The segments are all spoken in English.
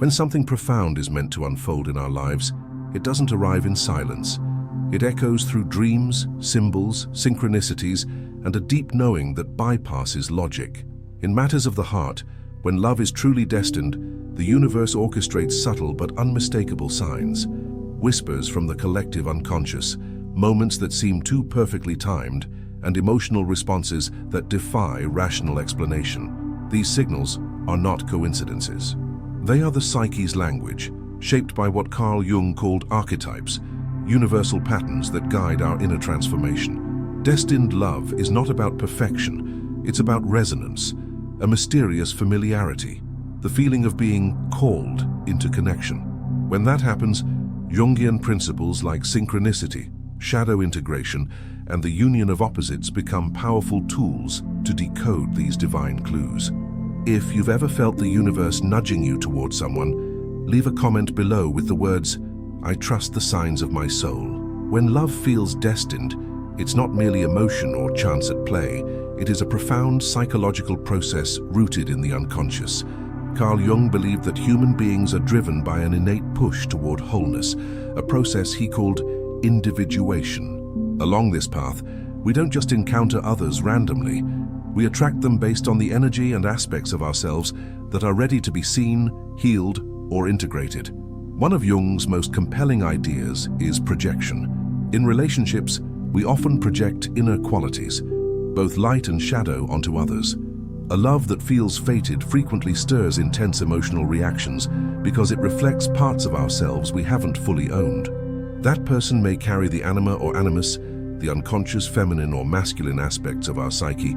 When something profound is meant to unfold in our lives, it doesn't arrive in silence. It echoes through dreams, symbols, synchronicities, and a deep knowing that bypasses logic. In matters of the heart, when love is truly destined, the universe orchestrates subtle but unmistakable signs, whispers from the collective unconscious, moments that seem too perfectly timed, and emotional responses that defy rational explanation. These signals are not coincidences. They are the psyche's language, shaped by what Carl Jung called archetypes, universal patterns that guide our inner transformation. Destined love is not about perfection, it's about resonance, a mysterious familiarity, the feeling of being called into connection. When that happens, Jungian principles like synchronicity, shadow integration, and the union of opposites become powerful tools to decode these divine clues. If you've ever felt the universe nudging you toward someone, leave a comment below with the words, "I trust the signs of my soul." When love feels destined, it's not merely emotion or chance at play. It is a profound psychological process rooted in the unconscious. Carl Jung believed that human beings are driven by an innate push toward wholeness, a process he called individuation. Along this path, we don't just encounter others randomly. We attract them based on the energy and aspects of ourselves that are ready to be seen, healed, or integrated. One of Jung's most compelling ideas is projection. In relationships, we often project inner qualities, both light and shadow, onto others. A love that feels fated frequently stirs intense emotional reactions because it reflects parts of ourselves we haven't fully owned. That person may carry the anima or animus, the unconscious feminine or masculine aspects of our psyche,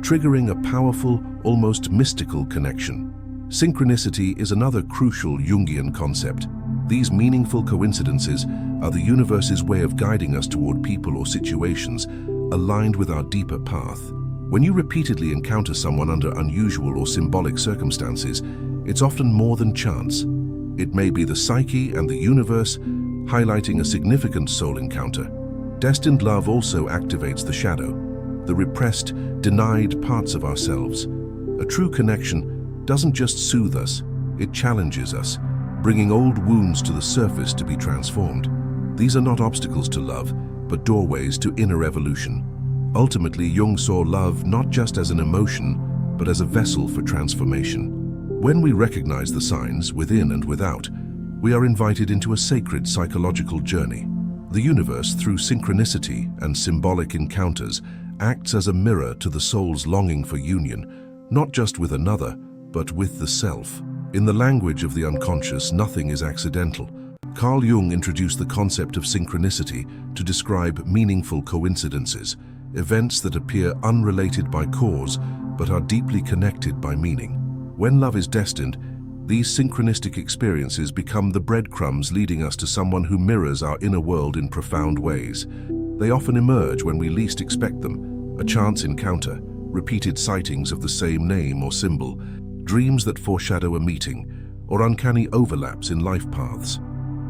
triggering a powerful, almost mystical connection. Synchronicity is another crucial Jungian concept. These meaningful coincidences are the universe's way of guiding us toward people or situations aligned with our deeper path. When you repeatedly encounter someone under unusual or symbolic circumstances, it's often more than chance. It may be the psyche and the universe highlighting a significant soul encounter. Destined love also activates the shadow, the repressed, denied parts of ourselves. A true connection doesn't just soothe us, it challenges us, bringing old wounds to the surface to be transformed. These are not obstacles to love, but doorways to inner evolution. Ultimately, Jung saw love not just as an emotion, but as a vessel for transformation. When we recognize the signs within and without, we are invited into a sacred psychological journey. The universe, through synchronicity and symbolic encounters, acts as a mirror to the soul's longing for union, not just with another, but with the self. In the language of the unconscious, nothing is accidental. Carl Jung introduced the concept of synchronicity to describe meaningful coincidences, events that appear unrelated by cause, but are deeply connected by meaning. When love is destined, these synchronistic experiences become the breadcrumbs leading us to someone who mirrors our inner world in profound ways. They often emerge when we least expect them: a chance encounter, repeated sightings of the same name or symbol, dreams that foreshadow a meeting, or uncanny overlaps in life paths.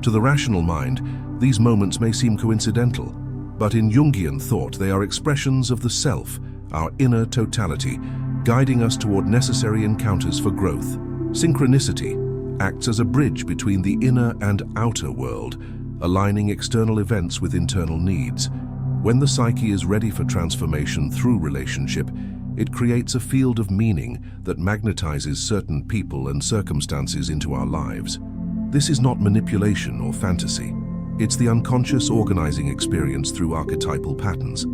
To the rational mind, these moments may seem coincidental, but in Jungian thought they are expressions of the self, our inner totality, guiding us toward necessary encounters for growth. Synchronicity acts as a bridge between the inner and outer world, aligning external events with internal needs. When the psyche is ready for transformation through relationship, it creates a field of meaning that magnetizes certain people and circumstances into our lives. This is not manipulation or fantasy. It's the unconscious organizing experience through archetypal patterns.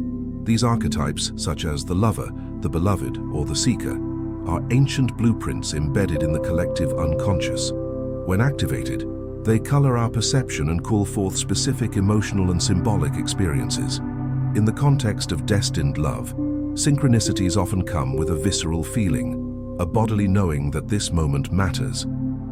These archetypes, such as the lover, the beloved, or the seeker, are ancient blueprints embedded in the collective unconscious. When activated, they color our perception and call forth specific emotional and symbolic experiences. In the context of destined love, synchronicities often come with a visceral feeling, a bodily knowing that this moment matters.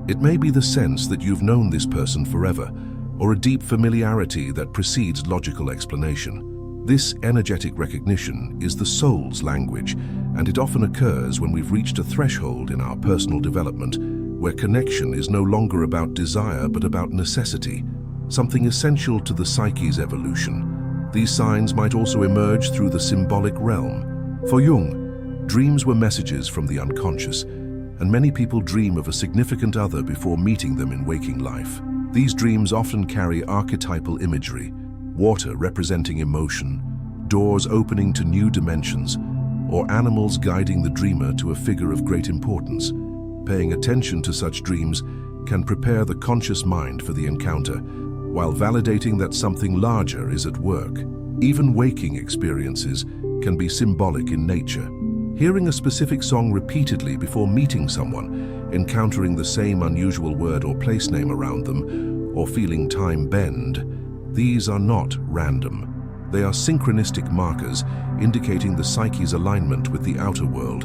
It may be the sense that you've known this person forever, or a deep familiarity that precedes logical explanation. This energetic recognition is the soul's language, and it often occurs when we've reached a threshold in our personal development where connection is no longer about desire but about necessity, something essential to the psyche's evolution. These signs might also emerge through the symbolic realm. For Jung, dreams were messages from the unconscious, and many people dream of a significant other before meeting them in waking life. These dreams often carry archetypal imagery: water representing emotion, doors opening to new dimensions, or animals guiding the dreamer to a figure of great importance. Paying attention to such dreams can prepare the conscious mind for the encounter, while validating that something larger is at work. Even waking experiences can be symbolic in nature. Hearing a specific song repeatedly before meeting someone, encountering the same unusual word or place name around them, or feeling time bend, these are not random. They are synchronistic markers indicating the psyche's alignment with the outer world.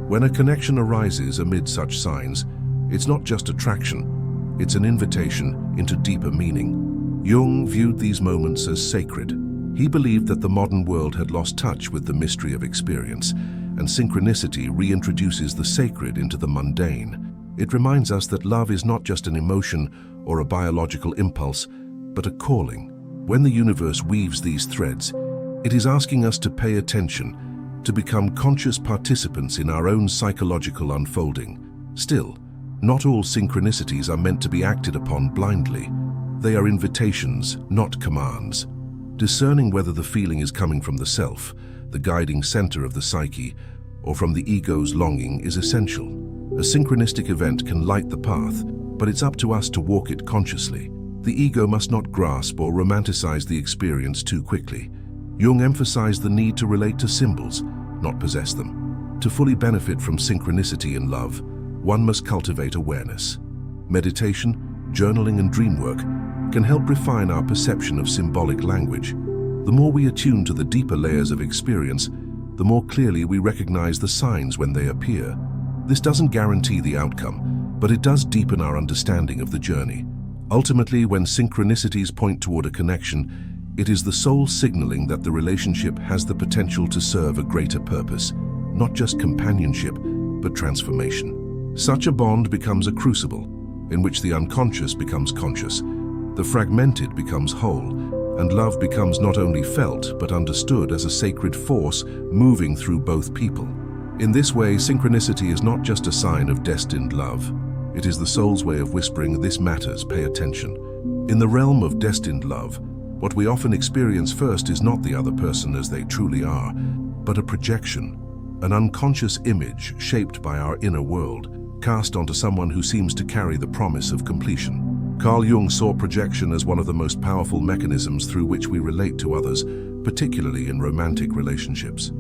When a connection arises amid such signs, it's not just attraction, it's an invitation into deeper meaning. Jung viewed these moments as sacred. He believed that the modern world had lost touch with the mystery of experience, and synchronicity reintroduces the sacred into the mundane. It reminds us that love is not just an emotion or a biological impulse, but a calling. When the universe weaves these threads, it is asking us to pay attention, to become conscious participants in our own psychological unfolding. Still, not all synchronicities are meant to be acted upon blindly. They are invitations, not commands. Discerning whether the feeling is coming from the self, the guiding center of the psyche, or from the ego's longing is essential. A synchronistic event can light the path, but it's up to us to walk it consciously. The ego must not grasp or romanticize the experience too quickly. Jung emphasized the need to relate to symbols, not possess them. To fully benefit from synchronicity in love, one must cultivate awareness. Meditation, journaling, and dream work can help refine our perception of symbolic language. The more we attune to the deeper layers of experience, the more clearly we recognize the signs when they appear. This doesn't guarantee the outcome, but it does deepen our understanding of the journey. Ultimately, when synchronicities point toward a connection, it is the soul signaling that the relationship has the potential to serve a greater purpose, not just companionship, but transformation. Such a bond becomes a crucible, in which the unconscious becomes conscious, the fragmented becomes whole, and love becomes not only felt, but understood as a sacred force moving through both people. In this way, synchronicity is not just a sign of destined love. It is the soul's way of whispering, "This matters, pay attention." In the realm of destined love, what we often experience first is not the other person as they truly are, but a projection, an unconscious image shaped by our inner world, cast onto someone who seems to carry the promise of completion. Carl Jung saw projection as one of the most powerful mechanisms through which we relate to others, particularly in romantic relationships.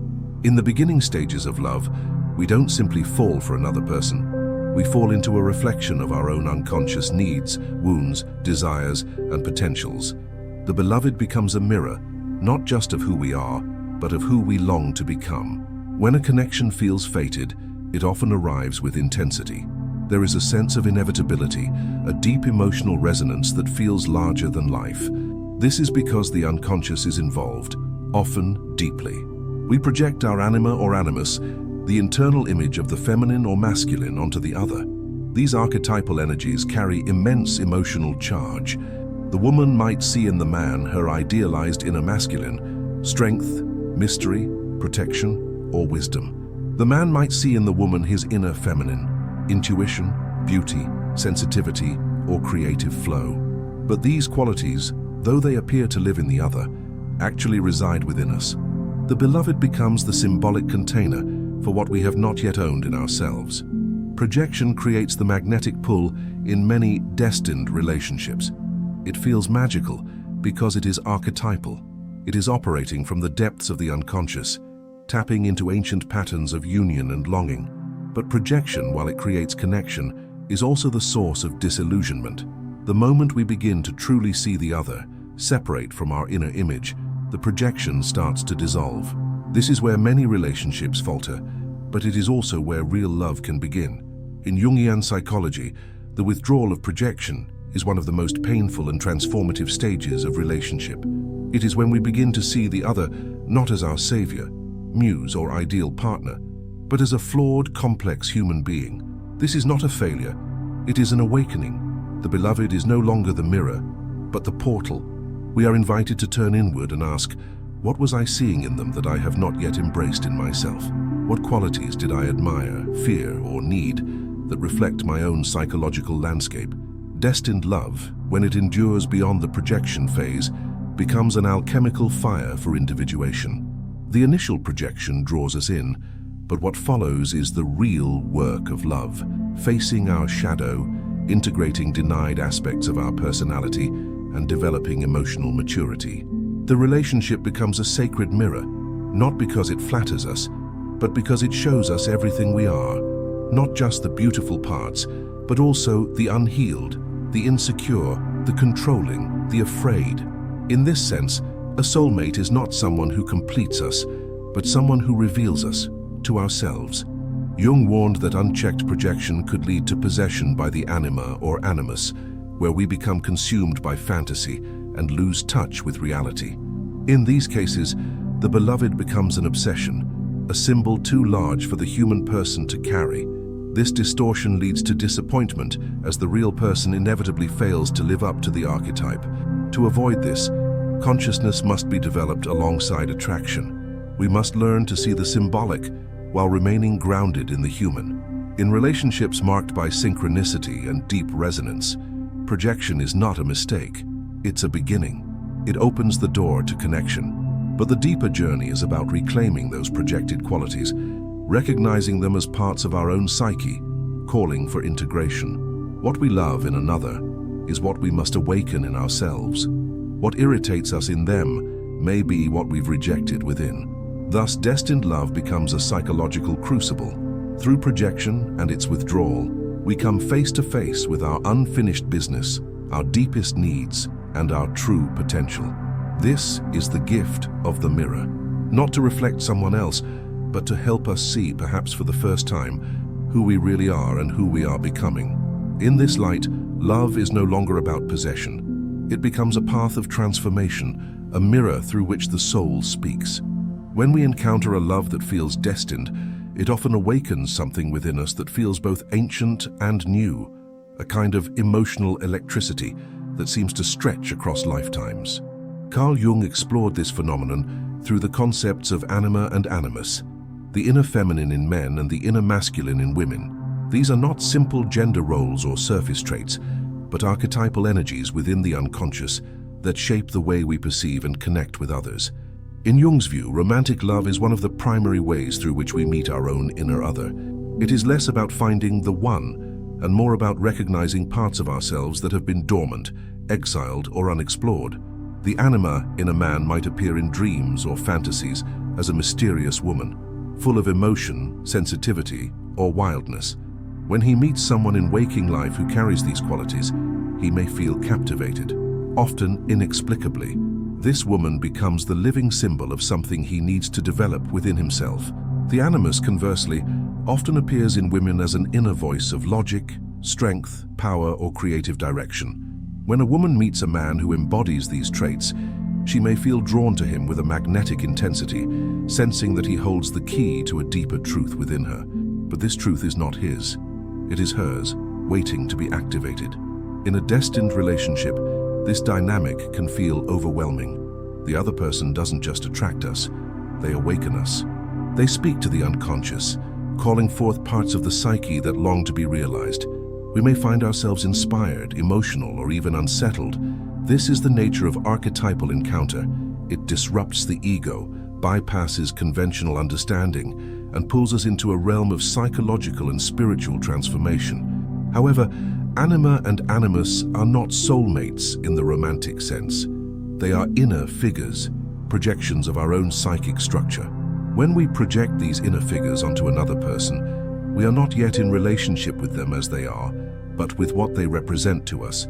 In the beginning stages of love, we don't simply fall for another person. We fall into a reflection of our own unconscious needs, wounds, desires, and potentials. The beloved becomes a mirror, not just of who we are, but of who we long to become. When a connection feels fated, it often arrives with intensity. There is a sense of inevitability, a deep emotional resonance that feels larger than life. This is because the unconscious is involved, often deeply. We project our anima or animus, the internal image of the feminine or masculine, onto the other. These archetypal energies carry immense emotional charge. The woman might see in the man her idealized inner masculine, strength, mystery, protection, or wisdom. The man might see in the woman his inner feminine, intuition, beauty, sensitivity, or creative flow. But these qualities, though they appear to live in the other, actually reside within us. The beloved becomes the symbolic container for what we have not yet owned in ourselves. Projection creates the magnetic pull in many destined relationships. It feels magical because it is archetypal. It is operating from the depths of the unconscious, tapping into ancient patterns of union and longing. But projection, while it creates connection, is also the source of disillusionment. The moment we begin to truly see the other, separate from our inner image, the projection starts to dissolve. This is where many relationships falter, but it is also where real love can begin. In Jungian psychology, the withdrawal of projection is one of the most painful and transformative stages of relationship. It is when we begin to see the other not as our savior, muse, or ideal partner, but as a flawed, complex human being. This is not a failure, it is an awakening. The beloved is no longer the mirror, but the portal. We are invited to turn inward and ask, what was I seeing in them that I have not yet embraced in myself? What qualities did I admire, fear, or need that reflect my own psychological landscape. Destined love, when it endures beyond the projection phase, becomes an alchemical fire for individuation. The initial projection draws us in, but what follows is the real work of love, facing our shadow, integrating denied aspects of our personality, and developing emotional maturity. The relationship becomes a sacred mirror, not because it flatters us, but because it shows us everything we are, not just the beautiful parts, but also the unhealed, the insecure, the controlling, the afraid. In this sense, a soulmate is not someone who completes us, but someone who reveals us to ourselves. Jung warned that unchecked projection could lead to possession by the anima or animus, where we become consumed by fantasy and lose touch with reality. In these cases, the beloved becomes an obsession, a symbol too large for the human person to carry. This distortion leads to disappointment as the real person inevitably fails to live up to the archetype. To avoid this, consciousness must be developed alongside attraction. We must learn to see the symbolic while remaining grounded in the human. In relationships marked by synchronicity and deep resonance, projection is not a mistake. It's a beginning. It opens the door to connection. But the deeper journey is about reclaiming those projected qualities, recognizing them as parts of our own psyche, calling for integration. What we love in another is what we must awaken in ourselves. What irritates us in them may be what we've rejected within. Thus, destined love becomes a psychological crucible. Through projection and its withdrawal, we come face to face with our unfinished business, our deepest needs, and our true potential. This is the gift of the mirror, not to reflect someone else, but to help us see, perhaps for the first time, who we really are and who we are becoming. In this light, love is no longer about possession. It becomes a path of transformation, a mirror through which the soul speaks. When we encounter a love that feels destined, it often awakens something within us that feels both ancient and new, a kind of emotional electricity that seems to stretch across lifetimes. Carl Jung explored this phenomenon through the concepts of anima and animus, the inner feminine in men and the inner masculine in women. These are not simple gender roles or surface traits, but archetypal energies within the unconscious that shape the way we perceive and connect with others. In Jung's view, romantic love is one of the primary ways through which we meet our own inner other. It is less about finding the one and more about recognizing parts of ourselves that have been dormant, exiled, or unexplored. The anima in a man might appear in dreams or fantasies as a mysterious woman, full of emotion, sensitivity, or wildness. When he meets someone in waking life who carries these qualities, he may feel captivated, often inexplicably. This woman becomes the living symbol of something he needs to develop within himself. The animus, conversely, often appears in women as an inner voice of logic, strength, power, or creative direction. When a woman meets a man who embodies these traits, she may feel drawn to him with a magnetic intensity, sensing that he holds the key to a deeper truth within her. But this truth is not his. It is hers, waiting to be activated. In a destined relationship, this dynamic can feel overwhelming. The other person doesn't just attract us, they awaken us. They speak to the unconscious, calling forth parts of the psyche that long to be realized. We may find ourselves inspired, emotional, or even unsettled. This is the nature of archetypal encounter. It disrupts the ego, bypasses conventional understanding, and pulls us into a realm of psychological and spiritual transformation. However, anima and animus are not soulmates in the romantic sense. They are inner figures, projections of our own psychic structure. When we project these inner figures onto another person, we are not yet in relationship with them as they are, but with what they represent to us.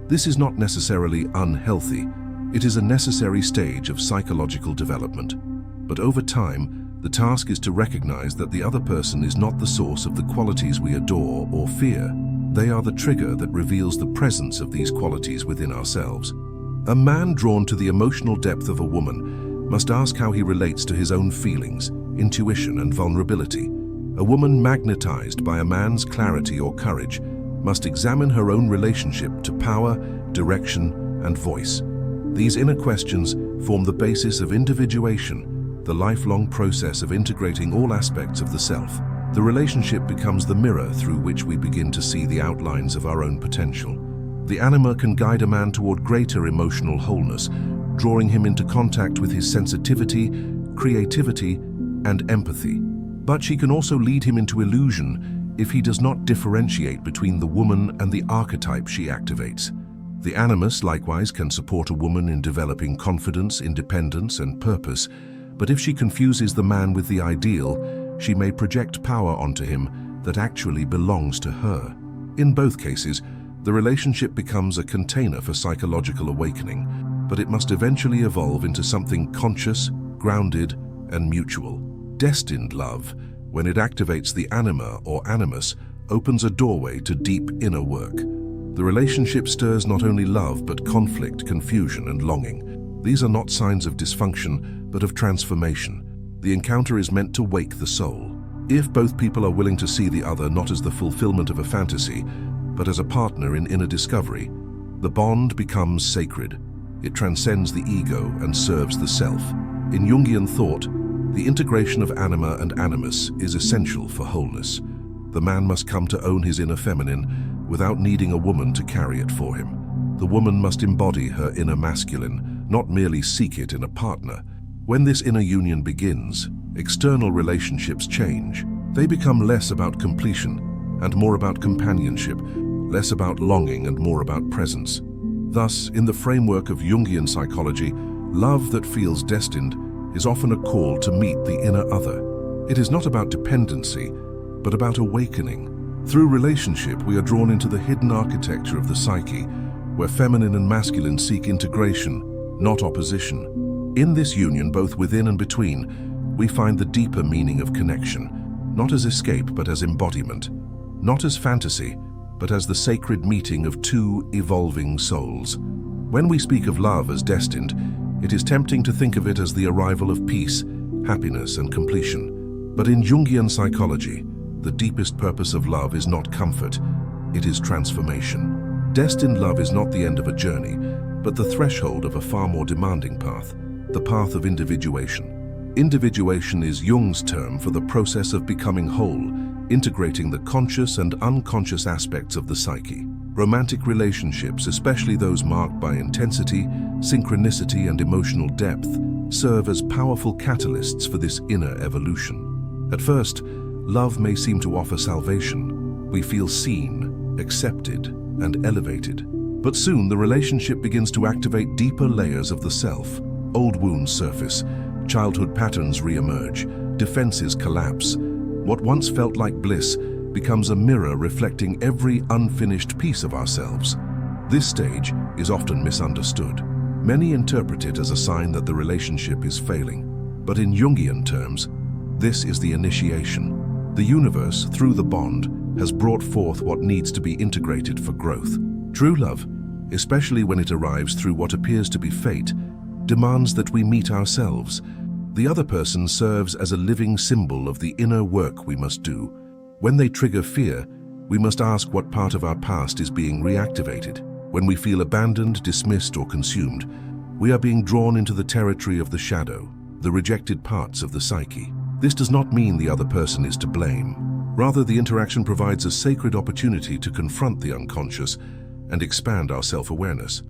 This is not necessarily unhealthy. It is a necessary stage of psychological development. But over time, the task is to recognize that the other person is not the source of the qualities we adore or fear. They are the trigger that reveals the presence of these qualities within ourselves. A man drawn to the emotional depth of a woman must ask how he relates to his own feelings, intuition, and vulnerability. A woman magnetized by a man's clarity or courage must examine her own relationship to power, direction, and voice. These inner questions form the basis of individuation, the lifelong process of integrating all aspects of the self. The relationship becomes the mirror through which we begin to see the outlines of our own potential. The anima can guide a man toward greater emotional wholeness, drawing him into contact with his sensitivity, creativity, and empathy. But she can also lead him into illusion if he does not differentiate between the woman and the archetype she activates. The animus, likewise, can support a woman in developing confidence, independence, and purpose, but if she confuses the man with the ideal, she may project power onto him that actually belongs to her. In both cases, the relationship becomes a container for psychological awakening, but it must eventually evolve into something conscious, grounded, and mutual. Destined love, when it activates the anima or animus, opens a doorway to deep inner work. The relationship stirs not only love but conflict, confusion, and longing. These are not signs of dysfunction, but of transformation. The encounter is meant to wake the soul. If both people are willing to see the other not as the fulfillment of a fantasy, but as a partner in inner discovery, the bond becomes sacred. It transcends the ego and serves the self. In Jungian thought, the integration of anima and animus is essential for wholeness. The man must come to own his inner feminine without needing a woman to carry it for him. The woman must embody her inner masculine, not merely seek it in a partner. When this inner union begins, external relationships change. They become less about completion and more about companionship, less about longing and more about presence. Thus, in the framework of Jungian psychology, love that feels destined is often a call to meet the inner other. It is not about dependency, but about awakening. Through relationship, we are drawn into the hidden architecture of the psyche, where feminine and masculine seek integration, not opposition. In this union, both within and between, we find the deeper meaning of connection, not as escape but as embodiment, not as fantasy, but as the sacred meeting of two evolving souls. When we speak of love as destined, it is tempting to think of it as the arrival of peace, happiness, and completion. But in Jungian psychology, the deepest purpose of love is not comfort, it is transformation. Destined love is not the end of a journey, but the threshold of a far more demanding path, the path of individuation. Individuation is Jung's term for the process of becoming whole, integrating the conscious and unconscious aspects of the psyche. Romantic relationships, especially those marked by intensity, synchronicity, and emotional depth, serve as powerful catalysts for this inner evolution. At first, love may seem to offer salvation. We feel seen, accepted, and elevated. But soon the relationship begins to activate deeper layers of the self. Old wounds surface, childhood patterns re-emerge, defenses collapse. What once felt like bliss becomes a mirror reflecting every unfinished piece of ourselves. This stage is often misunderstood. Many interpret it as a sign that the relationship is failing. But in Jungian terms, this is the initiation. The universe, through the bond, has brought forth what needs to be integrated for growth. True love, especially when it arrives through what appears to be fate, demands that we meet ourselves. The other person serves as a living symbol of the inner work we must do. When they trigger fear, we must ask what part of our past is being reactivated. When we feel abandoned, dismissed, or consumed, we are being drawn into the territory of the shadow, the rejected parts of the psyche. This does not mean the other person is to blame. Rather, the interaction provides a sacred opportunity to confront the unconscious and expand our self-awareness.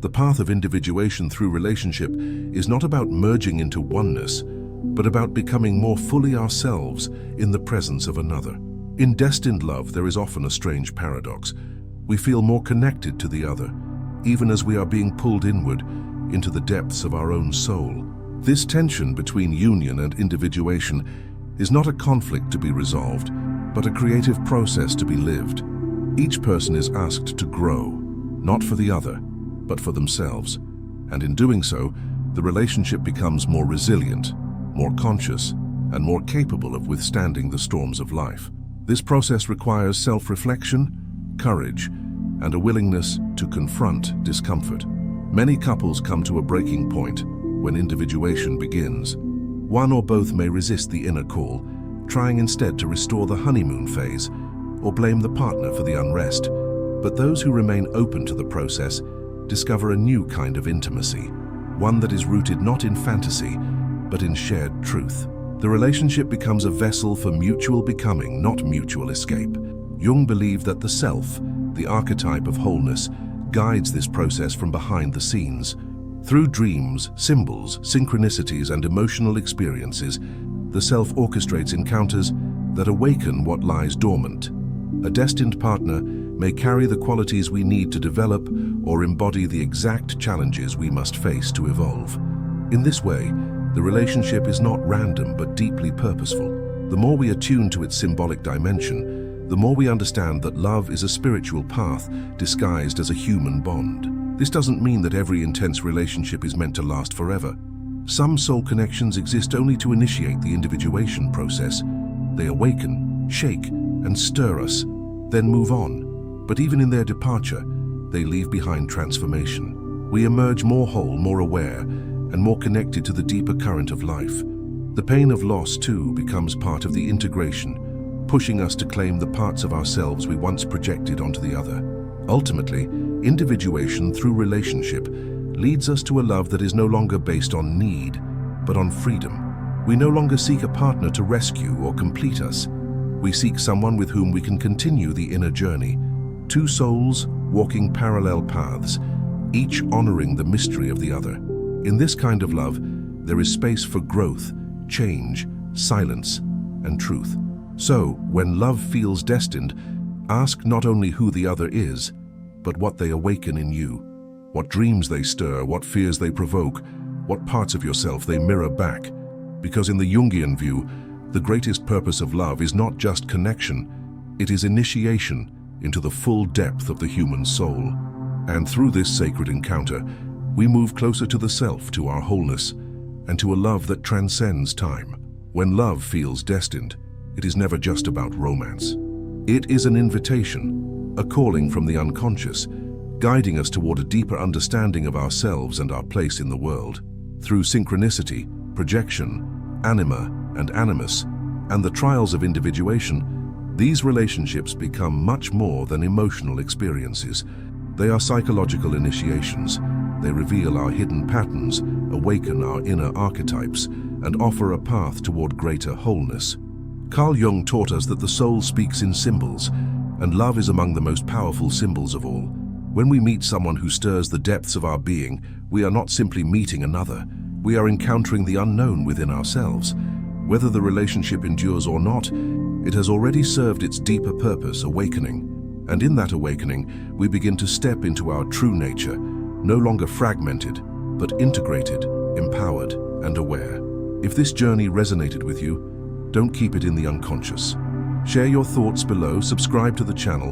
The path of individuation through relationship is not about merging into oneness, but about becoming more fully ourselves in the presence of another. In destined love, there is often a strange paradox. We feel more connected to the other, even as we are being pulled inward into the depths of our own soul. This tension between union and individuation is not a conflict to be resolved, but a creative process to be lived. Each person is asked to grow, not for the other, but for themselves. And in doing so, the relationship becomes more resilient, more conscious, and more capable of withstanding the storms of life. This process requires self-reflection, courage, and a willingness to confront discomfort. Many couples come to a breaking point when individuation begins. One or both may resist the inner call, trying instead to restore the honeymoon phase or blame the partner for the unrest. But those who remain open to the process discover a new kind of intimacy, one that is rooted not in fantasy, but in shared truth. The relationship becomes a vessel for mutual becoming, not mutual escape. Jung believed that the self, the archetype of wholeness, guides this process from behind the scenes. Through dreams, symbols, synchronicities, and emotional experiences, the self orchestrates encounters that awaken what lies dormant. A destined partner may carry the qualities we need to develop or embody the exact challenges we must face to evolve. In this way, the relationship is not random but deeply purposeful. The more we attune to its symbolic dimension, the more we understand that love is a spiritual path disguised as a human bond. This doesn't mean that every intense relationship is meant to last forever. Some soul connections exist only to initiate the individuation process. They awaken, shake, and stir us, then move on. But even in their departure, they leave behind transformation. We emerge more whole, more aware, and more connected to the deeper current of life. The pain of loss, too, becomes part of the integration, pushing us to claim the parts of ourselves we once projected onto the other. Ultimately, individuation through relationship leads us to a love that is no longer based on need, but on freedom. We no longer seek a partner to rescue or complete us. We seek someone with whom we can continue the inner journey. Two souls walking parallel paths, each honoring the mystery of the other. In this kind of love, there is space for growth, change, silence, and truth. So, when love feels destined, ask not only who the other is, but what they awaken in you. What dreams they stir, what fears they provoke, what parts of yourself they mirror back. Because in the Jungian view, the greatest purpose of love is not just connection, it is initiation into the full depth of the human soul. And through this sacred encounter, we move closer to the self, to our wholeness, and to a love that transcends time. When love feels destined, it is never just about romance. It is an invitation, a calling from the unconscious, guiding us toward a deeper understanding of ourselves and our place in the world. Through synchronicity, projection, anima and animus, and the trials of individuation, these relationships become much more than emotional experiences. They are psychological initiations. They reveal our hidden patterns, awaken our inner archetypes, and offer a path toward greater wholeness. Carl Jung taught us that the soul speaks in symbols, and love is among the most powerful symbols of all. When we meet someone who stirs the depths of our being, we are not simply meeting another. We are encountering the unknown within ourselves. Whether the relationship endures or not, it has already served its deeper purpose, awakening. And in that awakening, we begin to step into our true nature, no longer fragmented, but integrated, empowered, and aware. If this journey resonated with you, don't keep it in the unconscious. Share your thoughts below, subscribe to the channel,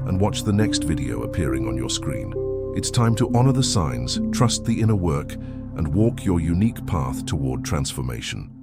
and watch the next video appearing on your screen. It's time to honor the signs, trust the inner work, and walk your unique path toward transformation.